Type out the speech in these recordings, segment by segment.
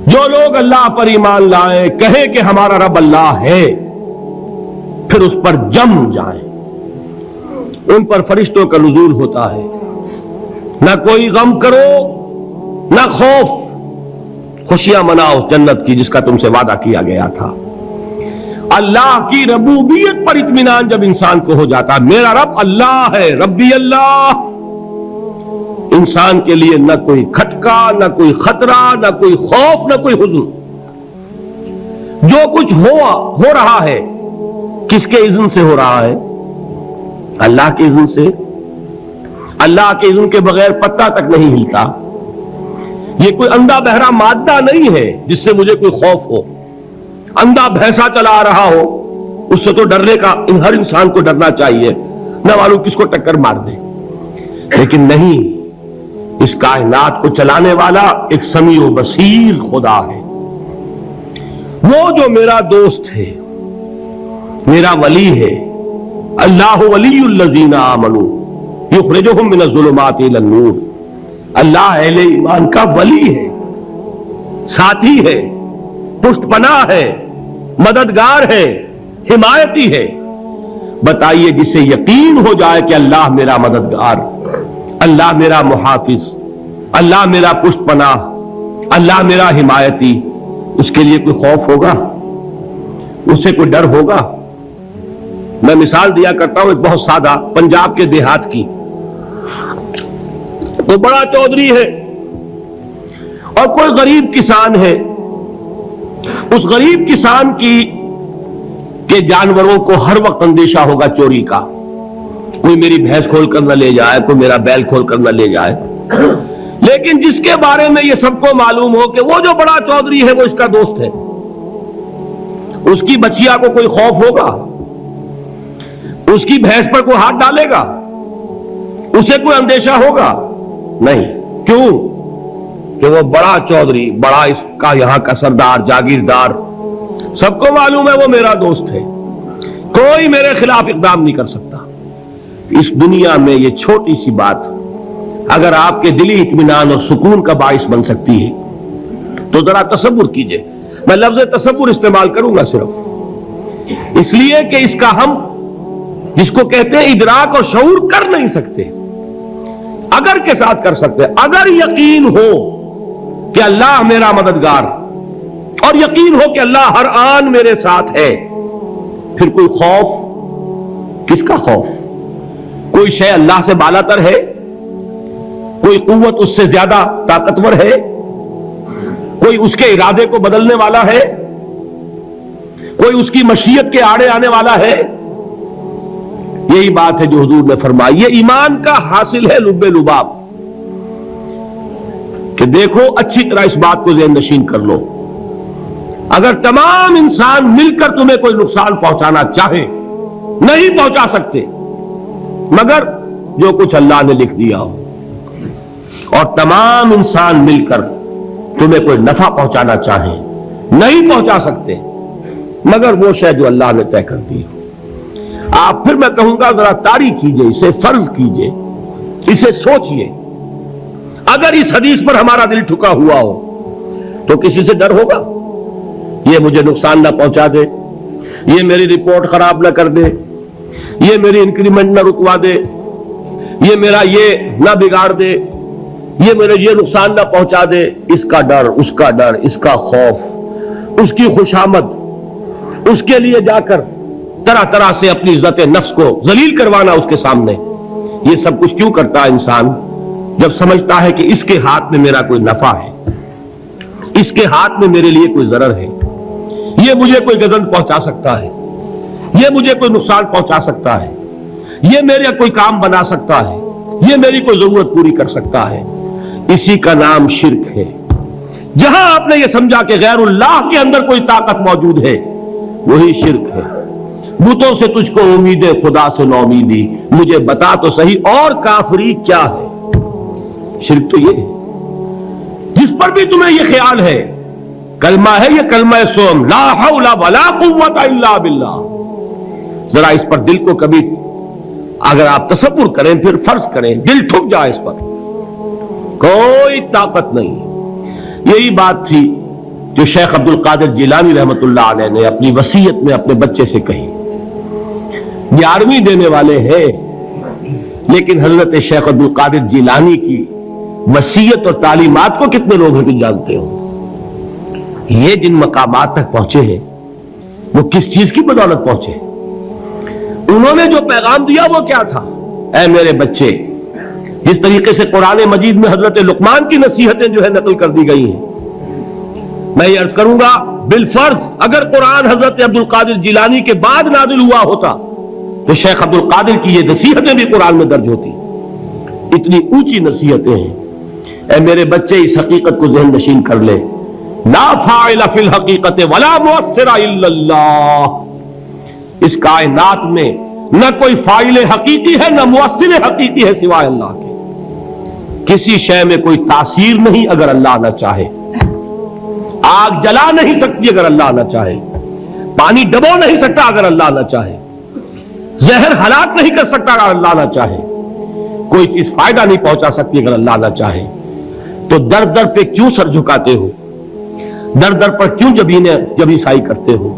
جو لوگ اللہ پر ایمان لائیں کہیں کہ ہمارا رب اللہ ہے، پھر اس پر جم جائیں، ان پر فرشتوں کا نزول ہوتا ہے، نہ کوئی غم کرو نہ خوف، خوشیاں مناؤ جنت کی جس کا تم سے وعدہ کیا گیا تھا۔ اللہ کی ربوبیت پر اطمینان جب انسان کو ہو جاتا، میرا رب اللہ ہے، ربی اللہ، انسان کے لیے نہ کوئی کھٹکا، نہ کوئی خطرہ، نہ کوئی خوف، نہ کوئی حزن۔ جو کچھ ہو رہا ہے کس کے اذن سے ہو رہا ہے؟ اللہ کے اذن سے۔ اللہ کے اذن کے بغیر پتہ تک نہیں ہلتا۔ یہ کوئی اندھا بہرا مادہ نہیں ہے جس سے مجھے کوئی خوف ہو۔ اندھا بھینسا چلا آ رہا ہو اس سے تو ڈرنے کا ہر انسان کو ڈرنا چاہیے، نہ معلوم کس کو ٹکر مار دے، لیکن نہیں، اس کائنات کو چلانے والا ایک سمیع و بصیر خدا ہے۔ وہ جو میرا دوست ہے، میرا ولی ہے، اللہ ولی الذین آمنوا یخرجہم من الظلمات الی النور، اللہ اہل ایمان کا ولی ہے، ساتھی ہے، پشت پناہ ہے، مددگار ہے، حمایتی ہے۔ بتائیے جسے یقین ہو جائے کہ اللہ میرا مددگار، اللہ میرا محافظ، اللہ میرا پشت پناہ، اللہ میرا حمایتی، اس کے لیے کوئی خوف ہوگا؟ اس سے کوئی ڈر ہوگا؟ میں مثال دیا کرتا ہوں ایک بہت سادہ، پنجاب کے دیہات کی۔ کوئی بڑا چودھری ہے اور کوئی غریب کسان ہے۔ اس غریب کسان کے جانوروں کو ہر وقت اندیشہ ہوگا چوری کا، کوئی میری بھینس کھول کر نہ لے جائے، کوئی میرا بیل کھول کر نہ لے جائے۔ لیکن جس کے بارے میں یہ سب کو معلوم ہو کہ وہ جو بڑا چودھری ہے وہ اس کا دوست ہے، اس کی بچیا کو کوئی خوف ہوگا؟ اس کی بھینس پر کوئی ہاتھ ڈالے گا؟ اسے کوئی اندیشہ ہوگا؟ نہیں۔ کیوں؟ کہ وہ بڑا چودھری، بڑا اس کا یہاں کا سردار، جاگیردار، سب کو معلوم ہے وہ میرا دوست ہے، کوئی میرے خلاف اقدام نہیں کر سکتا۔ اس دنیا میں یہ چھوٹی سی بات اگر آپ کے دلی اطمینان اور سکون کا باعث بن سکتی ہے تو ذرا تصور کیجئے۔ میں لفظ تصور استعمال کروں گا صرف اس لیے کہ اس کا ہم جس کو کہتے ہیں ادراک اور شعور کر نہیں سکتے، اگر کے ساتھ کر سکتے۔ اگر یقین ہو کہ اللہ میرا مددگار اور یقین ہو کہ اللہ ہر آن میرے ساتھ ہے، پھر کوئی خوف، کس کا خوف؟ کوئی شے اللہ سے بالا تر ہے؟ کوئی قوت اس سے زیادہ طاقتور ہے؟ کوئی اس کے ارادے کو بدلنے والا ہے؟ کوئی اس کی مشیت کے آڑے آنے والا ہے؟ یہی بات ہے جو حضور نے فرمائی۔ یہ ایمان کا حاصل ہے لب لباب، کہ دیکھو اچھی طرح اس بات کو ذہن نشین کر لو، اگر تمام انسان مل کر تمہیں کوئی نقصان پہنچانا چاہے نہیں پہنچا سکتے، مگر جو کچھ اللہ نے لکھ دیا ہو، اور تمام انسان مل کر تمہیں کوئی نفع پہنچانا چاہیں نہیں پہنچا سکتے، مگر وہ شے جو اللہ نے طے کر دی ہو۔ آپ پھر میں کہوں گا ذرا طاری کیجئے، اسے فرض کیجئے، اسے سوچئے، اگر اس حدیث پر ہمارا دل ٹھکا ہوا ہو تو کسی سے ڈر ہوگا؟ یہ مجھے نقصان نہ پہنچا دے، یہ میری رپورٹ خراب نہ کر دے، یہ میری انکریمنٹ نہ رکوا دے، یہ میرا یہ نہ بگاڑ دے، یہ میرے یہ نقصان نہ پہنچا دے۔ اس کا ڈر، اس کا ڈر، اس کا خوف، اس کی خوشامد، اس کے لیے جا کر طرح طرح سے اپنی عزت نفس کو ذلیل کروانا اس کے سامنے، یہ سب کچھ کیوں کرتا ہے انسان؟ جب سمجھتا ہے کہ اس کے ہاتھ میں میرا کوئی نفع ہے، اس کے ہاتھ میں میرے لیے کوئی ضرر ہے، یہ مجھے کوئی گزن پہنچا سکتا ہے، یہ مجھے کوئی نقصان پہنچا سکتا ہے، یہ میرا کوئی کام بنا سکتا ہے، یہ میری کوئی ضرورت پوری کر سکتا ہے، اسی کا نام شرک ہے۔ جہاں آپ نے یہ سمجھا کہ غیر اللہ کے اندر کوئی طاقت موجود ہے، وہی شرک ہے۔ بتوں سے تجھ کو امید خدا سے نو امیدی، مجھے بتا تو صحیح اور کافری کیا ہے؟ شرک تو یہ ہے جس پر بھی تمہیں یہ خیال ہے، کلمہ ہے یہ کلمہ سوم، لا حول ولا قوت الا باللہ، ذرا اس پر دل کو کبھی اگر آپ تصور کریں، پھر فرض کریں، دل ٹھک جائے اس پر، کوئی طاقت نہیں۔ یہی بات تھی جو شیخ عبد القادر جیلانی رحمۃ اللہ علیہ نے اپنی وصیت میں اپنے بچے سے کہی. 11ویں دینے والے ہیں، لیکن حضرت شیخ عبد القادر جیلانی کی وصیت اور تعلیمات کو کتنے لوگ ہیں جانتے ہو؟ یہ جن مقامات تک پہنچے ہیں وہ کس چیز کی بدولت پہنچے؟ انہوں نے جو پیغام دیا وہ کیا تھا؟ اے میرے بچے، جس طریقے سے قرآن مجید میں حضرت لقمان کی نصیحتیں جو ہے نقل کر دی گئی ہیں، میں یہ عرض کروں گا بالفرض اگر قرآن حضرت عبد القادر جیلانی کے بعد نازل ہوا ہوتا تو شیخ عبد القادر کی یہ نصیحتیں بھی قرآن میں درج ہوتی. اتنی اونچی نصیحتیں ہیں. اے میرے بچے، اس حقیقت کو ذہن نشین کر لے، لا فاعل فی الحقیقت ولا مؤثر الا اللہ. اس کائنات میں نہ کوئی فاعل حقیقی ہے نہ مؤثر حقیقی ہے سوائے اللہ کے. کسی شے میں کوئی تاثیر نہیں اگر اللہ نہ چاہے. آگ جلا نہیں سکتی اگر اللہ نہ چاہے. پانی ڈبو نہیں سکتا اگر اللہ نہ چاہے. زہر ہلاک نہیں کر سکتا اگر اللہ نہ چاہے. کوئی چیز فائدہ نہیں پہنچا سکتی اگر اللہ نہ چاہے. تو در در پہ کیوں سر جھکاتے ہو؟ در در پر کیوں جبیں سائی کرتے ہو؟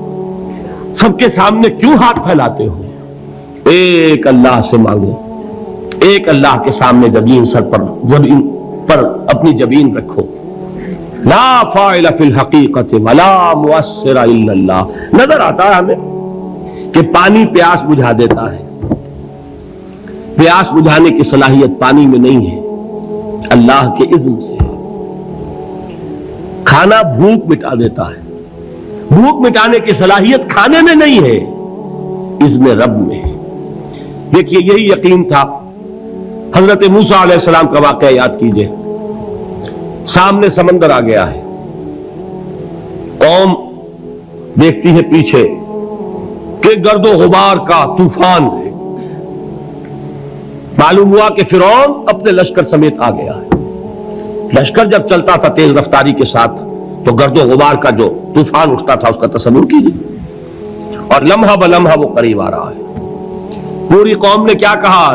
سب کے سامنے کیوں ہاتھ پھیلاتے ہو؟ ایک اللہ سے مانگو. ایک اللہ کے سامنے جبین پر اپنی جبین رکھو. لا فاعل فی الحقیقت ولا مؤثر الا اللہ. نظر آتا ہے ہمیں کہ پانی پیاس بجھا دیتا ہے. پیاس بجھانے کی صلاحیت پانی میں نہیں ہے، اللہ کے اذن سے. کھانا بھوک مٹا دیتا ہے. بھوک مٹانے کی صلاحیت کھانے میں نہیں ہے، اذن رب میں ہے. دیکھیے یہی یقین تھا. حضرت موسیٰ علیہ السلام کا واقعہ یاد کیجئے. سامنے سمندر آ گیا ہے. قوم دیکھتی ہے پیچھے کہ گرد و غبار کا طوفان ہے. معلوم ہوا کہ فرعون اپنے لشکر سمیت آ گیا ہے. لشکر جب چلتا تھا تیز رفتاری کے ساتھ تو گرد و غبار کا جو طوفان اٹھتا تھا اس کا تصور کیجیے. اور لمحہ بلمحہ وہ قریب آ رہا ہے. پوری قوم نے کیا کہا؟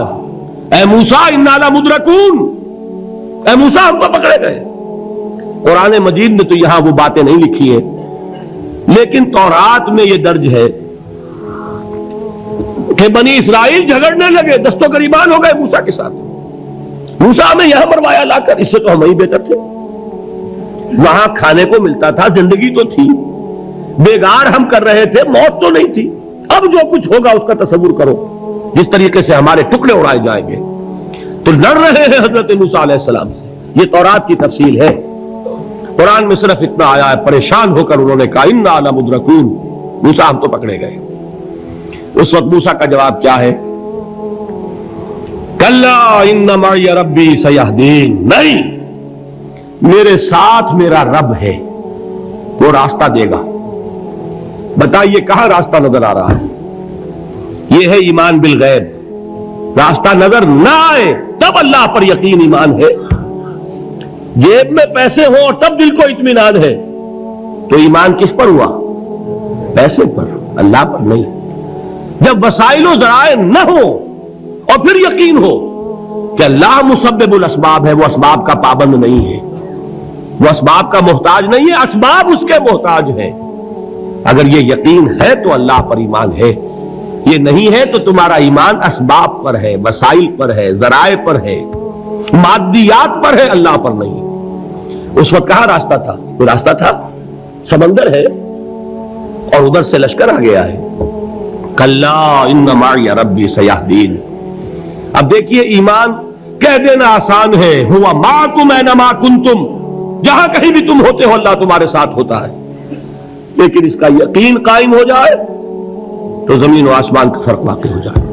اے موسیٰ انا لمدرکون. اے موسیٰ ہم کو پکڑے گئے. قرآن مجید نے تو یہاں وہ باتیں نہیں لکھی ہیں، لیکن تورات میں یہ درج ہے کہ بنی اسرائیل جھگڑنے لگے، دست و گریبان ہو گئے موسیٰ کے ساتھ. موسیٰ ہمیں یہاں مروایا لا کر، اس سے تو ہم ہی بہتر تھے. وہاں کھانے کو ملتا تھا، زندگی تو تھی، بیگار ہم کر رہے تھے، موت تو نہیں تھی. اب جو کچھ ہوگا اس کا تصور کرو، جس طریقے سے ہمارے ٹکڑے اڑائے جائیں گے. تو لڑ رہے ہیں حضرت موسیٰ علیہ السلام سے. یہ تورات کی تفصیل ہے. قرآن میں صرف اتنا آیا ہے، پریشان ہو کر انہوں نے کہا انا لمدرکون. موسیٰ ہم تو پکڑے گئے. اس وقت موسیٰ کا جواب کیا ہے؟ کلا ان معی ربی سیہدین. نہیں، میرے ساتھ میرا رب ہے، وہ راستہ دے گا. بتائیے کہاں راستہ نظر آ رہا ہے؟ یہ ہے ایمان بالغیب. راستہ نظر نہ آئے تب اللہ پر یقین ایمان ہے. جیب میں پیسے ہوں اور تب دل کو اطمینان ہے تو ایمان کس پر ہوا؟ پیسے پر، اللہ پر نہیں. جب وسائل و ذرائع نہ ہو اور پھر یقین ہو کہ اللہ مسبب الاسباب ہے، وہ اسباب کا پابند نہیں ہے، وہ اسباب کا محتاج نہیں ہے، اسباب اس کے محتاج ہے. اگر یہ یقین ہے تو اللہ پر ایمان ہے. یہ نہیں ہے تو تمہارا ایمان اسباب پر ہے، وسائل پر ہے، ذرائع پر ہے، مادیات پر ہے، اللہ پر نہیں. اس وقت کہاں راستہ تھا؟ کوئی راستہ تھا؟ سمندر ہے اور ادھر سے لشکر آ گیا ہے. کلا ان معی ربی سیہدین. اب دیکھیے ایمان کہہ دینا آسان ہے، ہوا معکم اینما کنتم. جہاں کہیں بھی تم ہوتے ہو اللہ تمہارے ساتھ ہوتا ہے. لیکن اس کا یقین قائم ہو جائے تو زمین و آسمان کا فرق واقع ہو جائے.